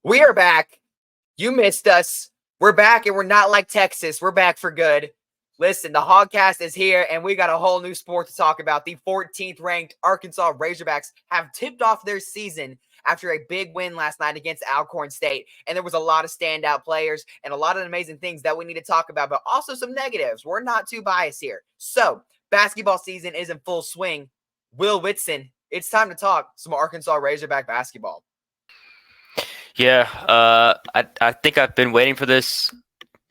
We are back. You missed us. We're back, and we're not like Texas. We're back for good. Listen, the Hogcast is here, and we got a whole new sport to talk about. The 14th ranked Arkansas Razorbacks have tipped off their season after a big win last night against Alcorn State. And there was a lot of standout players and a lot of amazing things that we need to talk about, but also some negatives. We're not too biased here. So, basketball season is in full swing. Will Whitson, it's time to talk some Arkansas Razorback basketball. Yeah, I think I've been waiting for this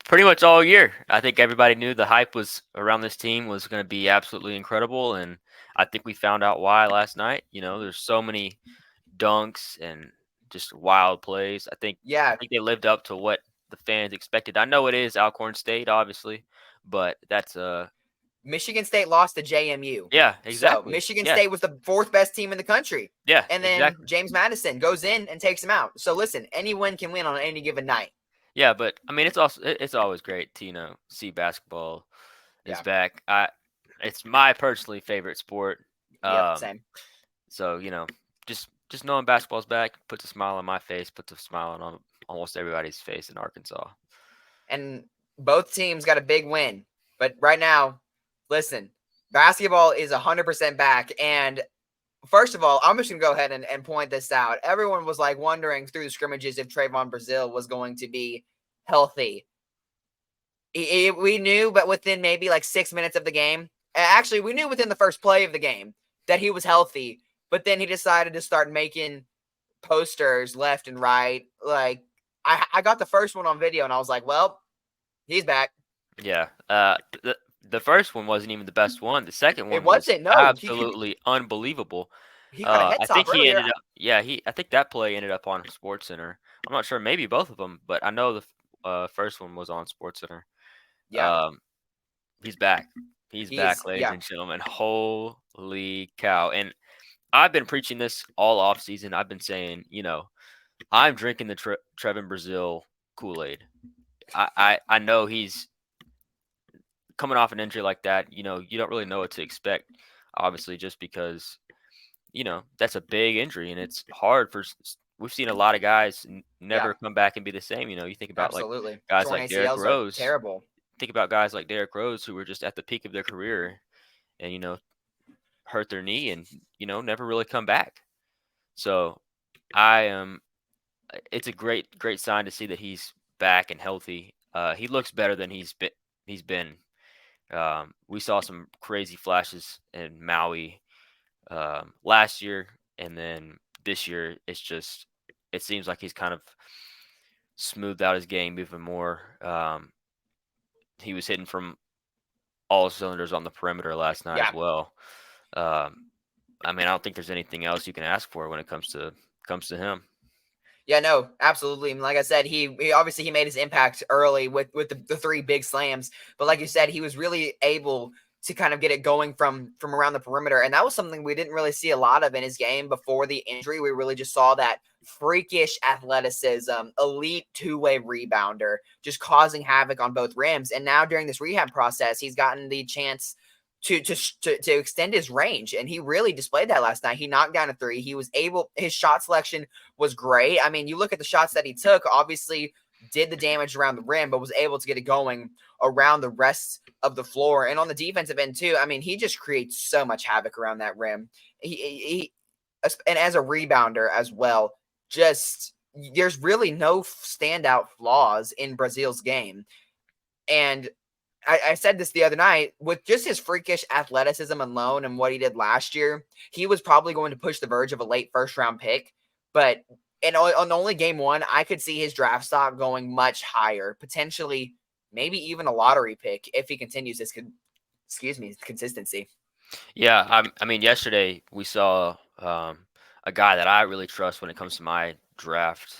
pretty much all year. I think everybody knew the hype was around this team was going to be absolutely incredible, and I think we found out why last night. There's so many dunks and just wild plays. I think Yeah, they lived up to what the fans expected. I know it is Alcorn State, obviously, but that's Michigan State lost to JMU. yeah, So exactly. Michigan Yeah, State was the fourth best team in the country. yeah, And then exactly. James Madison goes in and takes him out. So listen, anyone can win on any given night. Yeah, but I mean, it's always great to see basketball is Yeah. back. It's my personally favorite sport. Yep. Um, Same. so just knowing basketball's back puts a smile on my face, puts a smile on almost everybody's face in Arkansas. And both teams got a big win. But right now, listen, basketball is 100% back. And first of all, I'm just going to go ahead and point this out. Everyone was like wondering through the scrimmages if Trayvon Brazile was going to be healthy. We knew, but within maybe like 6 minutes of the game, actually, we knew within the first play of the game that he was healthy, but then he decided to start making posters left and right. Like, I got the first one on video and I was like, well, he's back. Yeah. The first one wasn't even the best one. The second It one was wasn't. No, absolutely unbelievable. he got a head I top think he earlier. ended up. Yeah, I think that play ended up on SportsCenter. I'm not sure, maybe both of them, but I know the first one was on SportsCenter. Yeah, Um, he's back. He's back, ladies yeah. and gentlemen. Holy cow! And I've been preaching this all off season. I've been saying, I'm drinking the Trevin Brazile Kool-Aid. I know he's coming off an injury like that. You don't really know what to expect, obviously, just because that's a big injury and it's hard for. We've seen a lot of guys Yeah, never come back and be the same. You think about like absolutely. guys Torn like Derrick ACLs are Rose. terrible. Think about guys like Derrick Rose who were just at the peak of their career and hurt their knee and never really come back. So I am. It's a great sign to see that he's back and healthy. He looks better than he's been. He's been. We saw some crazy flashes in Maui last year, and then this year it seems like he's kind of smoothed out his game even more. He was hitting from all cylinders on the perimeter last night as Yeah, well. Um, I mean, I don't think there's anything else you can ask for when it comes to him. yeah, no, absolutely. And like I said, he obviously he made his impact early with the three big slams. But like you said, he was really able to kind of get it going from around the perimeter, and that was something we didn't really see a lot of in his game before the injury. We really just saw that freakish athleticism, elite two-way rebounder, just causing havoc on both rims. And now during this rehab process, he's gotten the chance to extend his range, and he really displayed that last night. He knocked down a three. He was able. His shot selection was great. I mean, you look at the shots that he took. Obviously, did the damage around the rim, but was able to get it going around the rest of the floor. And on the defensive end too, I mean, he just creates so much havoc around that rim. He and as a rebounder as well, just there's really no standout flaws in Brazil's game. And I said this the other night, with just his freakish athleticism alone and what he did last year, he was probably going to push the verge of a late first round pick. But on only game one, I could see his draft stock going much higher, potentially maybe even a lottery pick if he continues this consistency. Yeah, I mean, yesterday we saw a guy that I really trust when it comes to my draft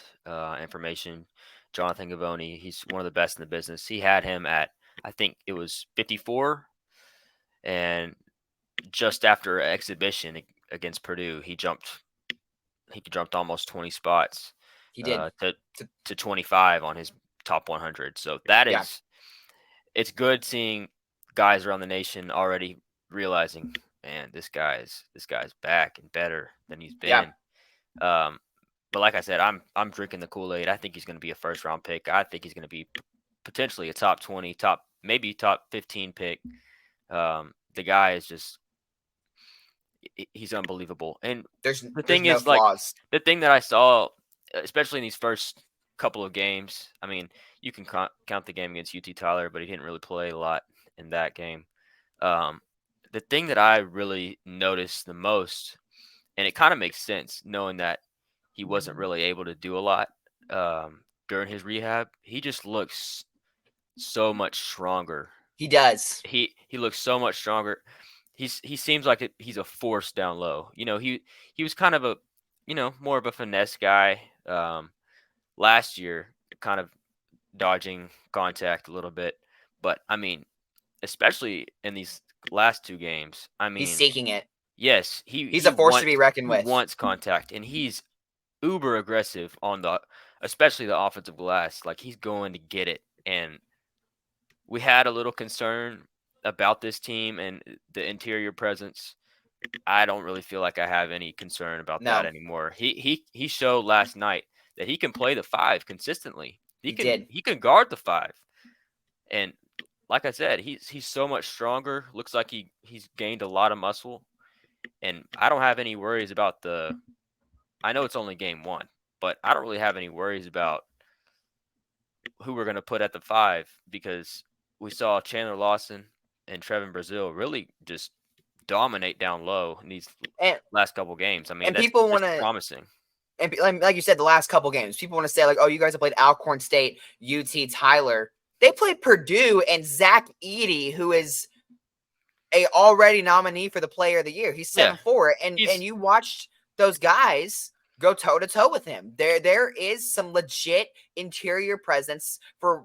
information, Jonathan Gavoni. He's one of the best in the business. He had him at, I think it was 54, and just after exhibition against Purdue, he jumped almost 20 spots He did. to 25 on his top 100. So that Yeah. is, it's good seeing guys around the nation already realizing, man, this guy's back and better than he's Yeah. been. Um, But like I said, I'm drinking the Kool-Aid. I think he's going to be a first round pick. I think he's going to be potentially a top 20, maybe top 15 pick. The guy is just he's unbelievable. And the There's thing no is, like, flaws. the thing that I saw, especially in these first couple of games, I mean, you can count the game against UT Tyler, but he didn't really play a lot in that game. Um, the thing that I really noticed the most, and it kind of makes sense knowing that he wasn't really able to do a lot during his rehab, he just looks so much stronger. He does. He looks so much stronger. He seems like he's a force down low. He was kind of a more of a finesse guy last year, kind of dodging contact a little bit. But I mean, especially in these last two games, I He's mean, seeking it. yes, He's a force to be reckoned he with. wants contact, and he's uber aggressive on especially the offensive glass. Like, he's going to get it. And we had a little concern about this team and the interior presence. I don't really feel like I have any concern about that No, anymore. He showed last night that he can play the 5 consistently. he did. He can guard the 5. And like I said, he's so much stronger. Looks like he's gained a lot of muscle. And I don't have any worries about I know it's only game 1, but I don't really have any worries about who we're going to put at the 5, because we saw Chandler Lawson and Trevin Brazil really just dominate down low in these And last couple games. I mean, and people want that's to, promising. and like you said, the last couple games, people want to say like, oh, you guys have played Alcorn State, UT Tyler. They played Purdue and Zach Edey, who is a already nominee for the Player of the Year. He's Yeah, 7'4", and he's you watched those guys go toe to toe with him. There is some legit interior presence for.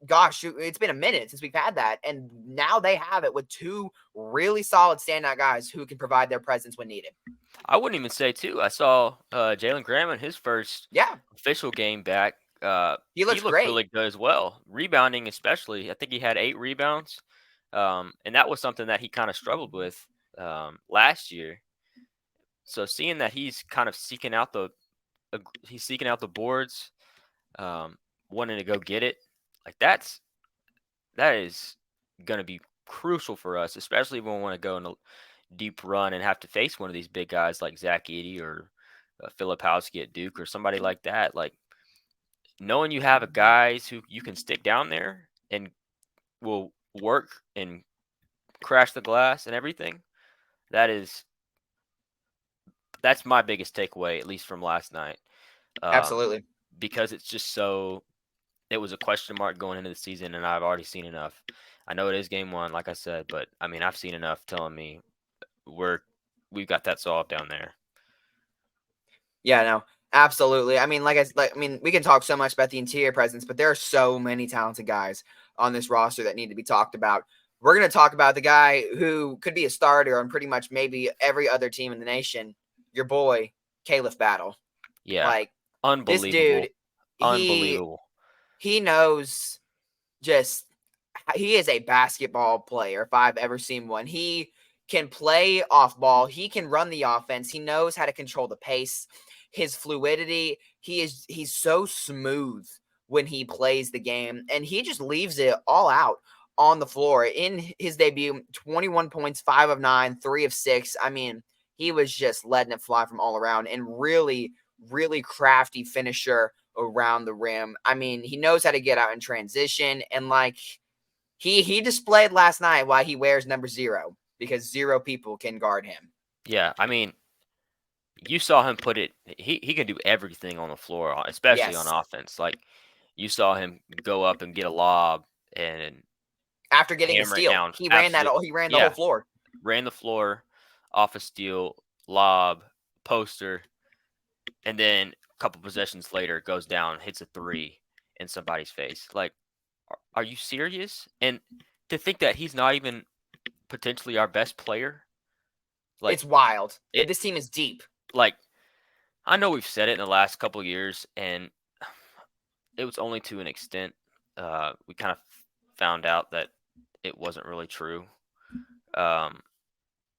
Gosh, it's been a minute since we've had that, and now they have it with two really solid standout guys who can provide their presence when needed. I wouldn't even say two. I saw Jalen Graham in his first Yeah, official game back. he He looks looked great. really good as well, rebounding especially. I think he had 8 rebounds, and that was something that he kind of struggled with last year. So seeing that he's kind of he's seeking out the boards, um, wanting to go get it, like that is going to be crucial for us, especially when we want to go in a deep run and have to face one of these big guys like Zach Edey or Filipowski at Duke or somebody like that. Like, knowing you have a guys who you can stick down there and will work and crash the glass and everything. That's my biggest takeaway, at least from last night. Um, Absolutely. because it's just so. It was a question mark going into the season, and I've already seen enough. I know it is game 1, like I said, but I mean, I've seen enough telling me we've got that solved down there. Yeah, no, absolutely. I mean, we can talk so much about the interior presence, but there are so many talented guys on this roster that need to be talked about. We're going to talk about the guy who could be a starter on pretty much maybe every other team in the nation. Your boy, Caleb Battle. Yeah, Like, this dude, unbelievable, he unbelievable. he knows just he is a basketball player if I've ever seen one. He can play off ball. He can run the offense. He knows how to control the pace. His fluidity. He's so smooth when he plays the game, and he just leaves it all out on the floor. In his debut, 21 points, 5 of 9, 3 of 6. I mean, he was just letting it fly from all around, and really, really crafty finisher around the rim. I mean, he knows how to get out in transition, and like he displayed last night why he wears number 0, because 0 people can guard him. Yeah, I mean, you saw him put it. He can do everything on the floor, especially on Yes. offense. Like, you saw him go up and get a lob and After getting the hammer it steal, down. he ran the whole Yeah, floor. ran the floor off a steal, lob, poster, and then a couple possessions later goes down, hits a 3 in somebody's face. Like, are you serious? And to think that he's not even potentially our best player, like It's wild. it, This team is deep. like I know we've said it in the last couple years, and it was only to an extent. We kind of found out that it wasn't really true. Um,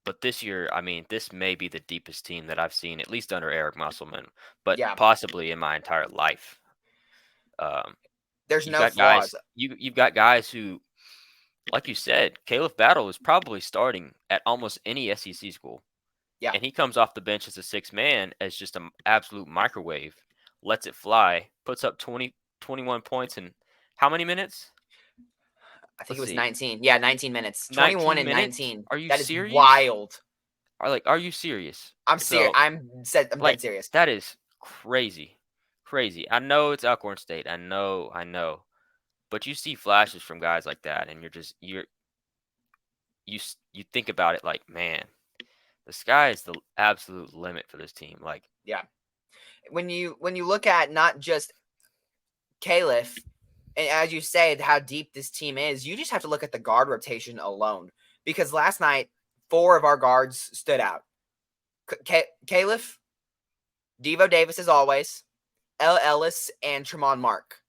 But this year, I mean, this may be the deepest team that I've seen, at least under Eric Musselman, but Yeah, possibly in my entire life. Um, there's you've no got guys, flaws. you've got guys who, like you said, Caleb Battle is probably starting at almost any SEC school, Yeah, and he comes off the bench as a sixth man, as just an absolute microwave, lets it fly, puts up 21 points in how many minutes? I think it Let's was see, 19. Yeah, 19 minutes. 21 19 and minutes. 19. Are you That is serious? wild. Are you serious? I'm serious. So I'm like dead serious. that is crazy, crazy. I know it's Alcorn State. I know. But you see flashes from guys like that, and you think about it like, man, the sky is the absolute limit for this team. Like, Yeah. When you look at not just Caliph, and as you say, how deep this team is, you just have to look at the guard rotation alone. Because last night, four of our guards stood out. Caliph, Devo Davis as always, L. Ellis, and Tremont Mark.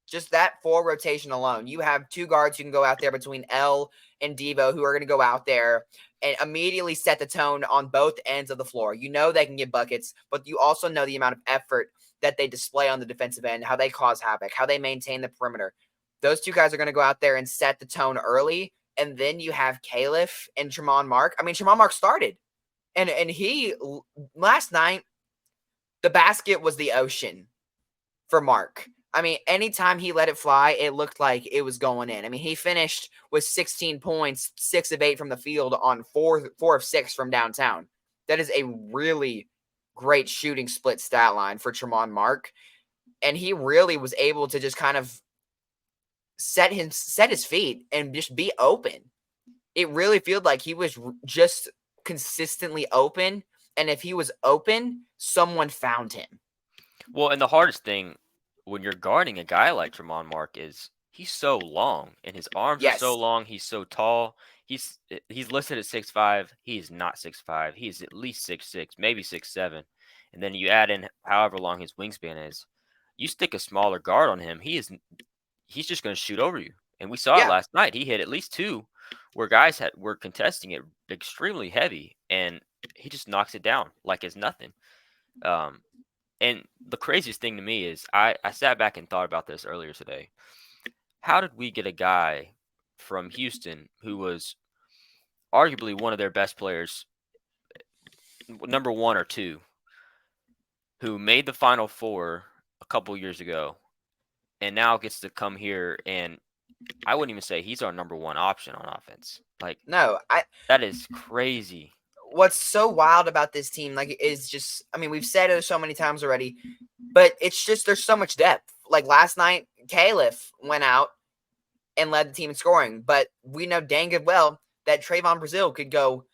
Just that four rotation alone. You have two guards who can go out there between L and Devo who are going to go out there and immediately set the tone on both ends of the floor. You know they can get buckets, but you also know the amount of effort that they display on the defensive end, how they cause havoc, how they maintain the perimeter. Those two guys are going to go out there and set the tone early. And then you have Caliph and Tremont Mark. I mean, Tremont Mark started. And he last night, the basket was the ocean for Mark. I mean, anytime he let it fly, it looked like it was going in. I mean, he finished with 16 points, 6 of 8 from the field on 4 of 6 from downtown. That is a really great shooting split stat line for Tremont Mark. And he really was able to just kind of set his feet and just be open. It really felt like he was just consistently open. And if he was open, someone found him. well, and the hardest thing when you're guarding a guy like Tremont Mark is he's so long, and his arms are so Yes. long. He's so tall. He's listed at 6'5". He is not 6'5". He is at least 6'6", maybe 6'7". And then you add in however long his wingspan is. You stick a smaller guard on him, he's just going to shoot over you. And we saw it Yeah. last night. He hit at least two where were contesting it extremely heavy, and he just knocks it down like it's nothing. Um, and the craziest thing to me is I sat back and thought about this earlier today. How did we get a guy from Houston who was arguably one of their best players, number one or two, who made the Final Four a couple years ago, and now gets to come here, and I wouldn't even say he's our number one option on offense. Like, No, that is crazy. what's so wild about this team, like, is just, I mean, we've said it so many times already, but it's just there's so much depth. Like last night, Caliph went out and led the team in scoring, but we know dang good well that Trayvon Brazil could go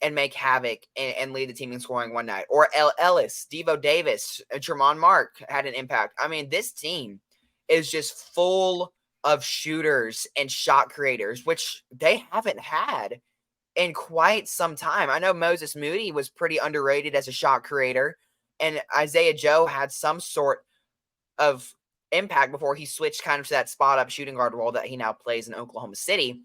and make havoc and lead the team in scoring one night. Or L. Ellis, Devo Davis, Tremont Mark had an impact. I mean, this team is just full of shooters and shot creators, which they haven't had in quite some time. I know Moses Moody was pretty underrated as a shot creator, and Isaiah Joe had some sort of impact before he switched kind of to that spot up shooting guard role that he now plays in Oklahoma City.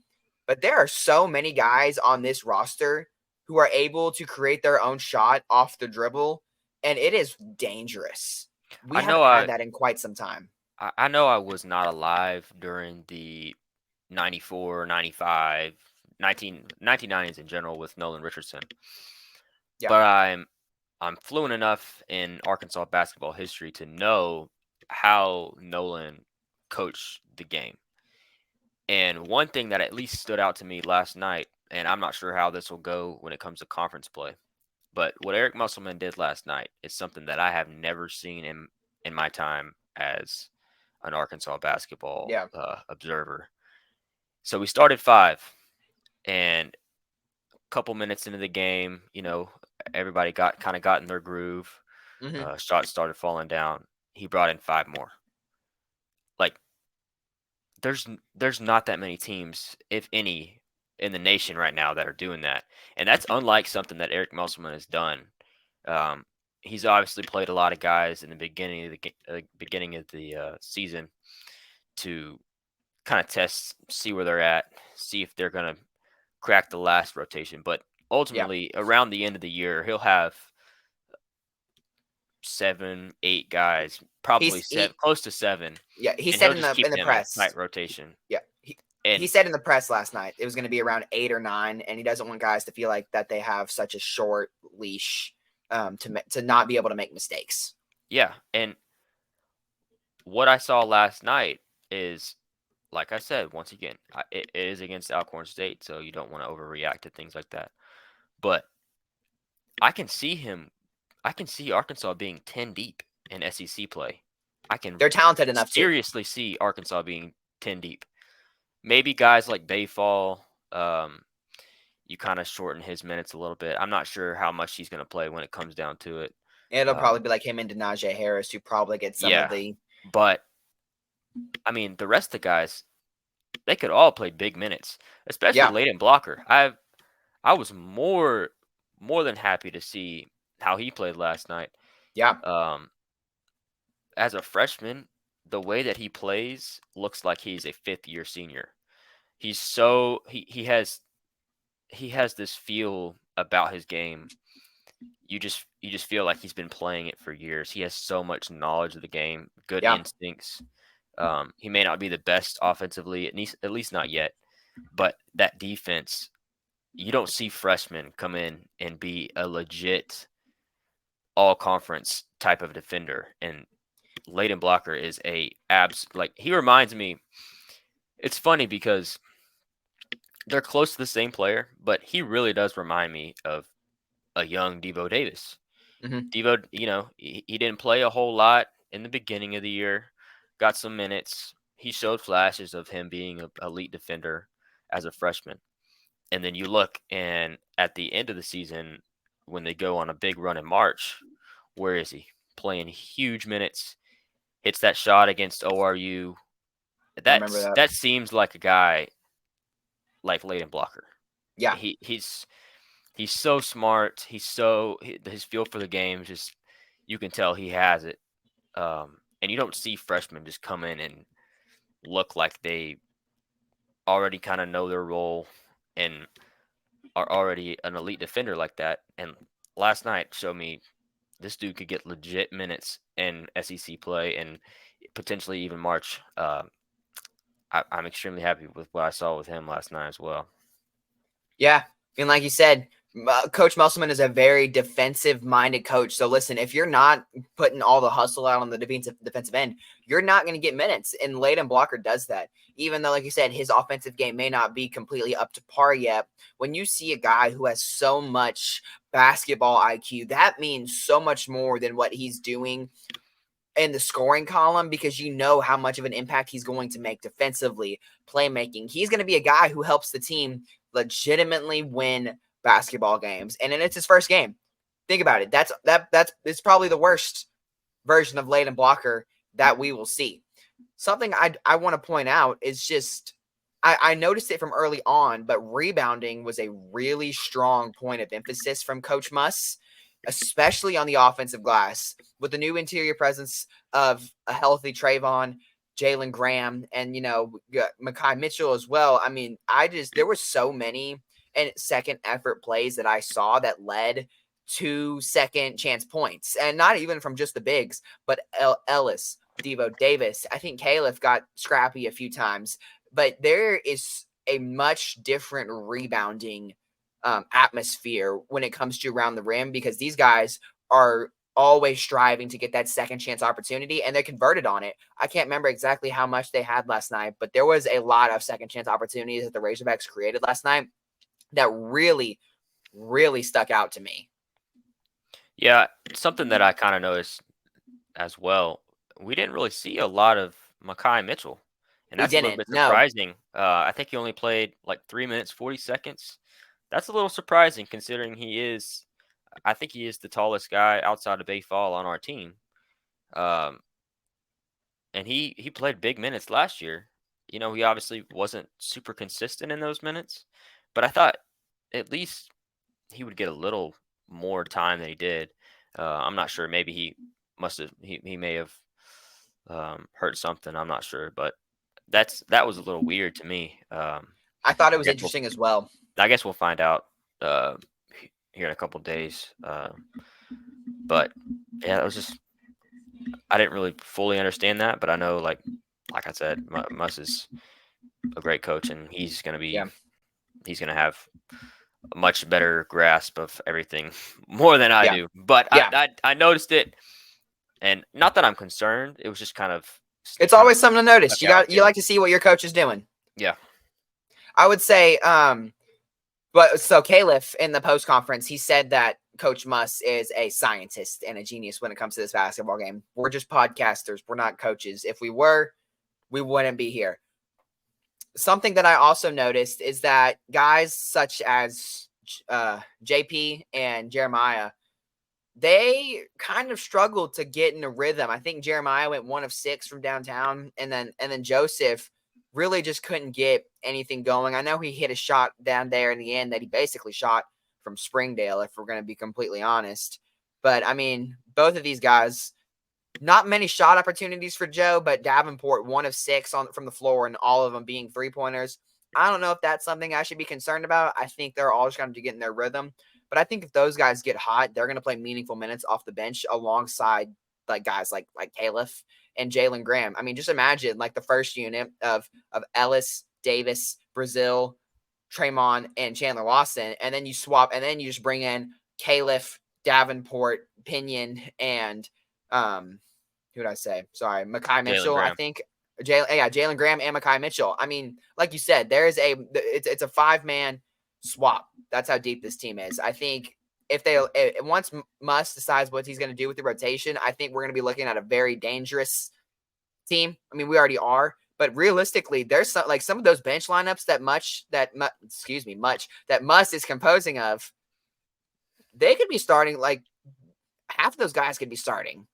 But there are so many guys on this roster who are able to create their own shot off the dribble, and it is dangerous. We I know haven't had I that in quite some time. I know I was not alive during the 94, 95, 1990s in general with Nolan Richardson. Yeah. But I'm fluent enough in Arkansas basketball history to know how Nolan coached the game. And one thing that at least stood out to me last night, and I'm not sure how this will go when it comes to conference play, but what Eric Musselman did last night is something that I have never seen in my time as an Arkansas basketball Yeah. observer. So we started five, and a couple minutes into the game, everybody got in their groove. Mm-hmm. Shots started falling down. He brought in five more. Like, there's not that many teams, if any, in the nation right now that are doing that, and that's unlike something that Eric Musselman has done. Um, he's obviously played a lot of guys in the beginning of the season to kind of test, see where they're at, see if they're gonna crack the last rotation. But Yeah, ultimately around the end of the year, he'll have 7, 8 guys, probably he's 7, he close to 7, yeah he and said he'll in just the keep them in a press. tight rotation. Yeah, he And said in the press last night it was going to be around 8 or 9, and he doesn't want guys to feel like that they have such a short leash to not be able to make mistakes. yeah, and what I saw last night is, like I said, once again, it is against Alcorn State, so you don't want to overreact to things like that. But I can see him. I can see Arkansas being 10 deep in SEC play. I can They're talented enough too. seriously see Arkansas being 10 deep. Maybe guys like Bayfall, you kind of shorten his minutes a little bit. I'm not sure how much he's going to play when it comes down to it. It'll probably Um, be like him and Denaje Harris, who probably get some of yeah, the. but I mean, the rest of the guys, they could all play big minutes, especially Yeah, Leighton Blocker. I was more than happy to see how he played last night. yeah, Um, as a freshman, the way that he plays looks like he's a fifth year senior. He's so he has this feel about his game. You just feel like he's been playing it for years. He has so much knowledge of the game, good yeah. instincts. He may not be the best offensively, at least not yet, but that defense, you don't see freshmen come in and be a legit all conference type of defender. And Leighton Blocker is he reminds me. It's funny because they're close to the same player, but he really does remind me of a young Devo Davis. Hmm. Devo, he didn't play a whole lot in the beginning of the year, got some minutes. He showed flashes of him being an elite defender as a freshman. And then you look, and at the end of the season, when they go on a big run in March, where is he? Playing huge minutes, hits that shot against ORU. I remember that. That seems like a guy like Leighton Blocker. Yeah, He's so smart. His feel for the game is just, you can tell he has it. And you don't see freshmen just come in and look like they already kind of know their role and are already an elite defender like that. And last night showed me this dude could get legit minutes in SEC play and potentially even March. I'm extremely happy with what I saw with him last night as well. yeah. And like you said, Coach Musselman is a very defensive-minded coach. So listen, if you're not putting all the hustle out on the defensive end, you're not going to get minutes. And Leighton Blocker does that. Even though, like you said, his offensive game may not be completely up to par yet, when you see a guy who has so much basketball IQ, that means so much more than what he's doing in the scoring column, because you know how much of an impact he's going to make defensively, playmaking. He's going to be a guy who helps the team legitimately win basketball games. And then it's his first game. Think about it. That's it's probably the worst version of Leighton Blocker that we will see. Something I want to point out is just I noticed it from early on, but rebounding was a really strong point of emphasis from Coach Muss, especially on the offensive glass, with the new interior presence of a healthy Trayvon, Jalen Graham, and Makai Mitchell as well. I mean, there were so many and second effort plays that I saw that led to second chance points, and not even from just the bigs, but Ellis, Devo Davis. I think Caliph got scrappy a few times, but there is a much different rebounding atmosphere when it comes to around the rim, because these guys are always striving to get that second chance opportunity, and they converted on it. I can't remember exactly how much they had last night, but there was a lot of second chance opportunities that the Razorbacks created last night that really, really stuck out to me. Yeah, something that I kind of noticed as well. We didn't really see a lot of Makai Mitchell, and We that's a little didn't. bit No. surprising. I think he only played like 3 minutes 40 seconds. That's a little surprising considering I think he is the tallest guy outside of Bayfall on our team. Um, and he played big minutes last year. He obviously wasn't super consistent in those minutes, but I thought at least he would get a little more time than he did. I'm not sure. Maybe he may have hurt something. I'm not sure, but that was a little weird to me. I thought it I was guess we'll interesting as well. I guess we'll find out here in a couple days. But yeah, it was just I didn't really fully understand that, but I know like I said, Muss is a great coach, and he's gonna Yeah. have a much better grasp of everything more than I Yeah. do. But Yeah. I noticed it, and not that I'm concerned. It was just kind of It's always something to notice. stuck out You there. like to see what your coach is doing. Yeah. I would say, but so Caliph in the post conference, he said that Coach Muss is a scientist and a genius when it comes to this basketball game. We're just podcasters. We're not coaches. If we were, we wouldn't be here. Something that I also noticed is that guys such as JP and Jeremiah, they kind of struggled to get in a rhythm. I think Jeremiah went 1 of 6 from downtown, and then Joseph really just couldn't get anything going. I know he hit a shot down there in the end that he basically shot from Springdale, if we're going to be completely honest. But I mean, both of these guys, not many shot opportunities for Joe, but Davenport 1 of 6 from the floor, and all of them being 3-pointers. I don't know if that's something I should be concerned about. I think they're all just going to get in their rhythm. But I think if those guys get hot, they're going to play meaningful minutes off the bench alongside like guys like Caliph and Jalen Graham. I mean, just imagine like the first unit of Ellis, Davis, Brazil, Tremont, and Chandler Lawson, and then you swap, and then you just bring in Caliph, Davenport, Pinion, and who did I say? Sorry, Mekhi Mitchell. I think Jalen Graham and Mekhi Mitchell. I mean, like you said, it's a 5-man swap. That's how deep this team is. I think if once Muss decides what he's going to do with the rotation, I think we're going to be looking at a very dangerous team. I mean, we already are, but realistically, there's some of those bench lineups that Muss is composing of. They could be starting like half of those guys could be starting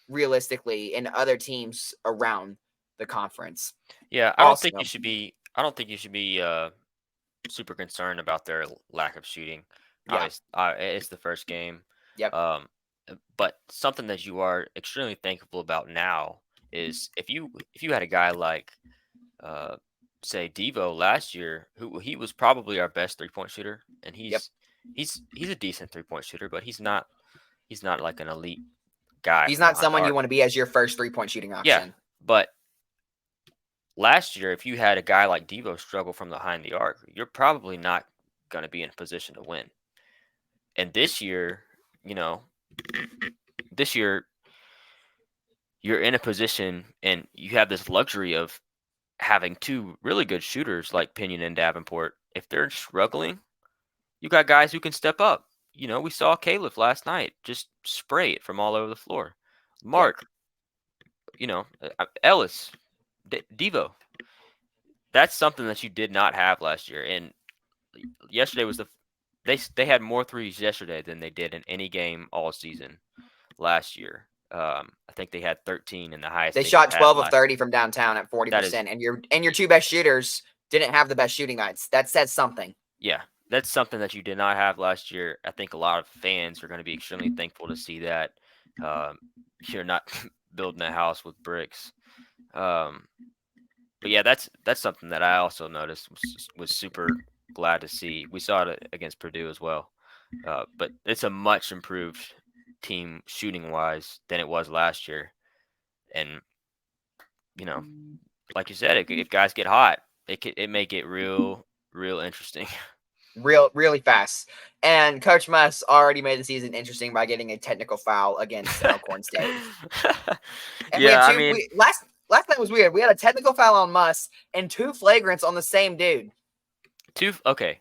realistically in other teams around the conference. Yeah, I don't think you should be super concerned about their lack of shooting. Yeah. It's the first game. Yep. But something that you are extremely thankful about now is if you had a guy like say Devo last year, who he was probably our best 3-point shooter, and he's a decent 3-point shooter, but he's not like an elite guy. He's not someone you want to be as your first 3-point shooting option. Yeah, but last year, if you had a guy like Devo struggle from behind the arc, you're probably not going to be in a position to win. And this year, you're in a position and you have this luxury of having 2 really good shooters like Pinion and Davenport. If they're struggling, you got guys who can step up. We saw Caliph last night just spray it from all over the floor. Mark, Ellis, Devo. That's something that you did not have last year. And yesterday was they had more threes yesterday than they did in any game all season last year. I think they had 13 in the highest. They shot 12 of 30 from downtown at 40%, and your 2 best shooters didn't have the best shooting nights. That says something. Yeah, that's something that you did not have last year. I think a lot of fans are going to be extremely thankful to see that. You're not building a house with bricks. But yeah, that's something that I also noticed was super glad to see. We saw it against Purdue as well. But it's a much improved team shooting wise than it was last year. And like you said, if guys get hot, it may get real interesting. Really fast. And Coach Muss already made the season interesting by getting a technical foul against Alcorn State. And last night was weird. We had a technical foul on Muss and 2 flagrants on the same dude. Okay.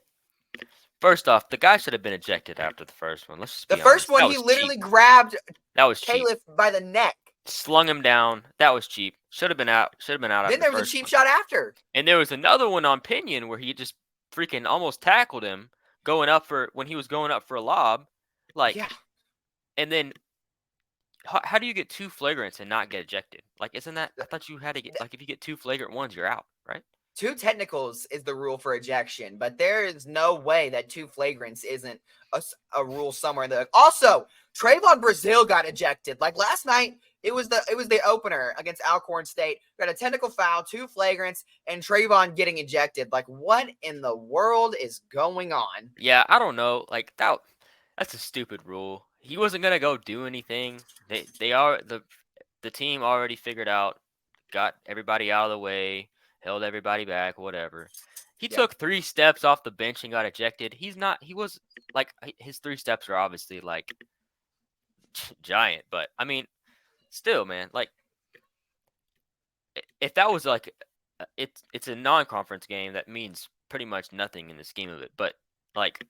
First off, the guy should have been ejected after the first one. Let's just be honest. The first one, he literally grabbed Caliph by the neck. Slung him down. That was cheap. Should have been out. Then there was a cheap shot after. And there was another one on Pinion where he just freaking almost tackled him when he was going up for a lob. And then how do you get 2 flagrants and not get ejected? Like, isn't that, I thought you had to get, like, if you get 2 flagrant ones, you're out, right? 2 technicals is the rule for ejection, but there is no way that 2 flagrants isn't a rule somewhere in the. Also, Trayvon Brazil got ejected. Like last night, it was the opener against Alcorn State. Got a technical foul, 2 flagrants, and Trayvon getting ejected. Like, what in the world is going on? Yeah, I don't know. Like that. That's a stupid rule. He wasn't gonna go do anything. The team already figured out, got everybody out of the way, held everybody back, whatever. He Yeah, took 3 steps off the bench and got ejected. He was like his 3 steps are obviously like giant, but I mean, still, man, like if that was like it's a non-conference game, that means pretty much nothing in the scheme of it. But like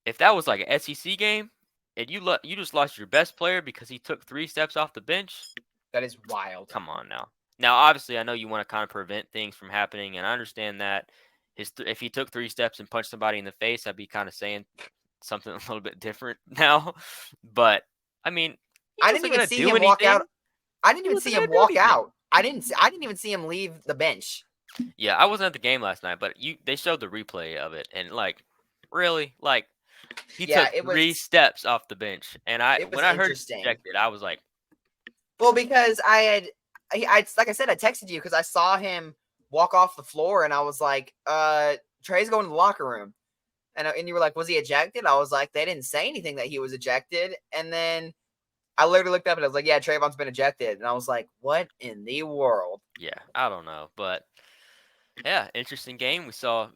if that was like an SEC game and you just lost your best player because he took 3 steps off the bench, that is wild. come on now. Now, obviously, I know you want to kind of prevent things from happening, and I understand that. If he took 3 steps and punched somebody in the face, I'd be kind of saying something a little bit different now. But I mean, he I didn't wasn't even gonna see do him walk anything. out. I didn't He even wasn't see gonna him do walk anything. out. I didn't even see him leave the bench. Yeah, I wasn't at the game last night, but they showed the replay of it, and like, really, like, he Yeah, took 3 steps off the bench, and it was when I heard he interesting. ejected, I was like, Well, because I like I said, I texted you because I saw him walk off the floor, and I was like, Trey's going to the locker room, and you were like, was he ejected? I was like, they didn't say anything that he was ejected, and then I literally looked up and I was like, yeah, Trayvon's been ejected, and I was like, what in the world? yeah, I don't know, but yeah, interesting game. We saw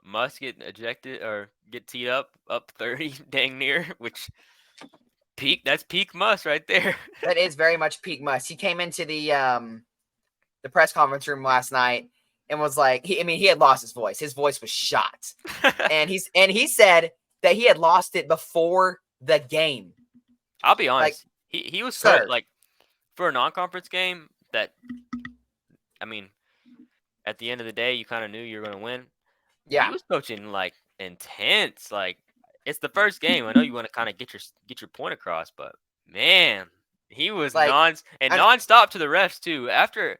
Musk get ejected or get teed up 30, dang near, which that's peak Musk right there. That is very much peak Musk. He came into the press conference room last night and was like, he had lost his voice. His voice was shot. And he said that he had lost it before the game. I'll be Like, honest. He was sir, like for a non-conference game that I mean, at the end of the day, you kind of knew you were going to win. He yeah, was coaching like intense. Like it's the first game. I know you want to kind of get your point across, but man, he was like, and nonstop to the refs too. After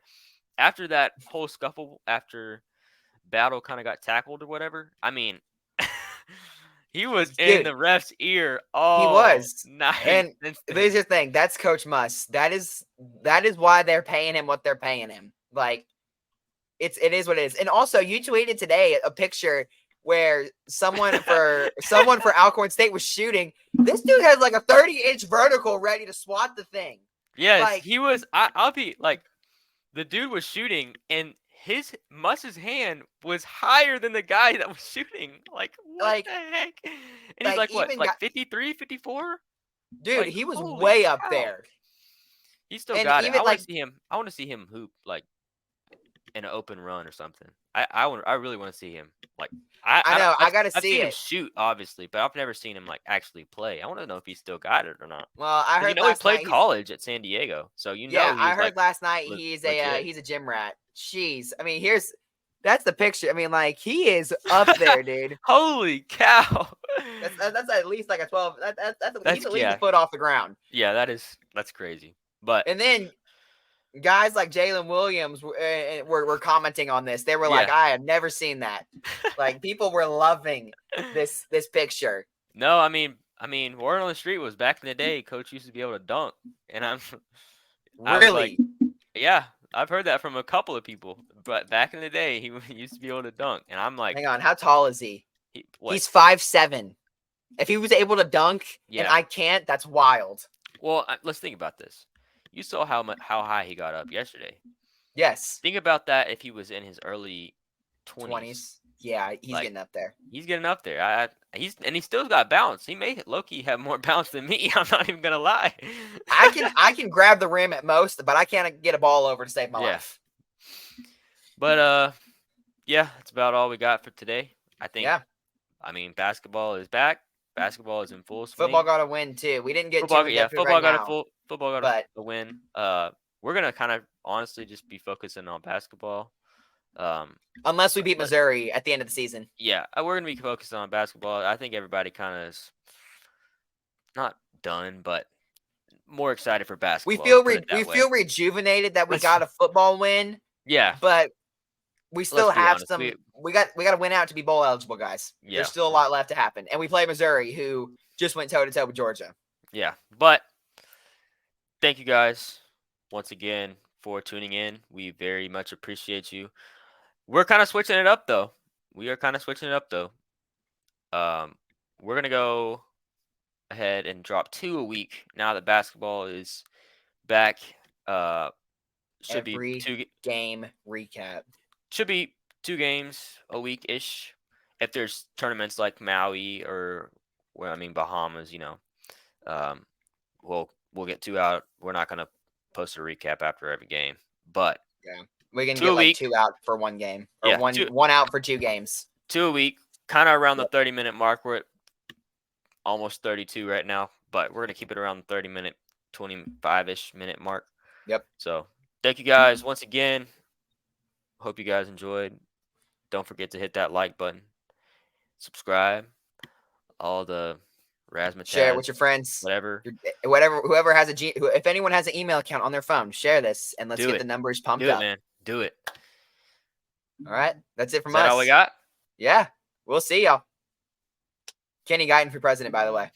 that whole scuffle, after Battle kind of got tackled or whatever. I mean, he was in dude, the ref's ear he all was. night. And there's your thing. That's Coach Musk. That is why they're paying him what they're paying him. Like, it is what it is. And also, you tweeted today a picture where someone for Alcorn State was shooting. This dude has like a 30-inch vertical ready to swat the thing. Yes, Like, he was. I'll be like, the dude was shooting, and Musk's hand was higher than the guy that was shooting. Like, what like, the heck? And he's like, what, even like 53, 54? dude, Like, he was holy way up cow. there. He still And got it. even like, I want to see him hoop like in an open run or something. I really want to see him. Like I know, I gotta I've see seen him it. shoot obviously, but I've never seen him like actually play. I want to know if he still got it or not. Well, I 'Cause heard he last played night college at San Diego, so yeah, I he's like heard last night he's legit. a gym rat. Jeez. I mean, that's the picture. I mean, like, he is up there, dude. Holy cow! That's at least like a 12. He's That's at least a yeah, foot off the ground. yeah. That's crazy. But And then guys like Jalen Williams were commenting on this. They were like, yeah, I have never seen that. Like, people were loving this picture. no, I mean, word on the street was back in the day, coach used to be able to dunk, and I was like, Really? yeah, I've heard that from a couple of people. But back in the day, he used to be able to dunk, and I'm like, Hang on, how tall is he? what? He's 5'7". If he was able to dunk and Yeah. I can't, that's wild. Well, let's think about this. You saw how high he got up yesterday. Yes. Think about that if he was in his early 20s. 20s. Yeah, he's Like, getting up there. he's getting up there. He still got bounce. He may low-key have more bounce than me. I'm not even gonna lie. I can grab the rim at most, but I can't get a ball over to save my life. But yeah, that's about all we got for today. I think. Yeah. I mean, basketball is back. Basketball is in full swing. Football got a win too. We didn't get Football, too yeah, into it right now. football got but a win. We're gonna kind of honestly just be focusing on basketball. Unless we beat Missouri at the end of the season. Yeah, we're gonna be focused on basketball. I think everybody kind of is not done, but more excited for basketball. We feel rejuvenated that we got a football win. Yeah, but we still have honest. some. We got to win out to be bowl eligible, guys. Yeah. There's still a lot left to happen, and we play Missouri, who just went toe to toe with Georgia. Yeah, but thank you guys once again for tuning in. We very much appreciate you. We're kind of switching it up though. We're gonna go ahead and drop 2 a week now that basketball is back. Should be Every game recap. Should be 2 games a week ish. If there's tournaments like Maui or Bahamas, um, we'll get 2 out. We're not gonna post a recap after every game, but Yeah, we can 2 get a like week. 2 out for 1 game, or Yeah, one out for 2 games. 2 a week, kind of around the Yep. 30-minute mark. We're at almost 32 right now, but we're gonna keep it around the 30-minute, 25-ish minute mark. Yep. So thank you guys once again. Hope you guys enjoyed. Don't forget to hit that like button, subscribe, all the razzmatazz, Share it with your friends. whatever. Whoever has if anyone has an email account on their phone, share this and let's get the numbers pumped up. Do it, man. Do it. All right, that's it from Is that us. all we got? Yeah, we'll see y'all. Kenny Guyton for president, by the way.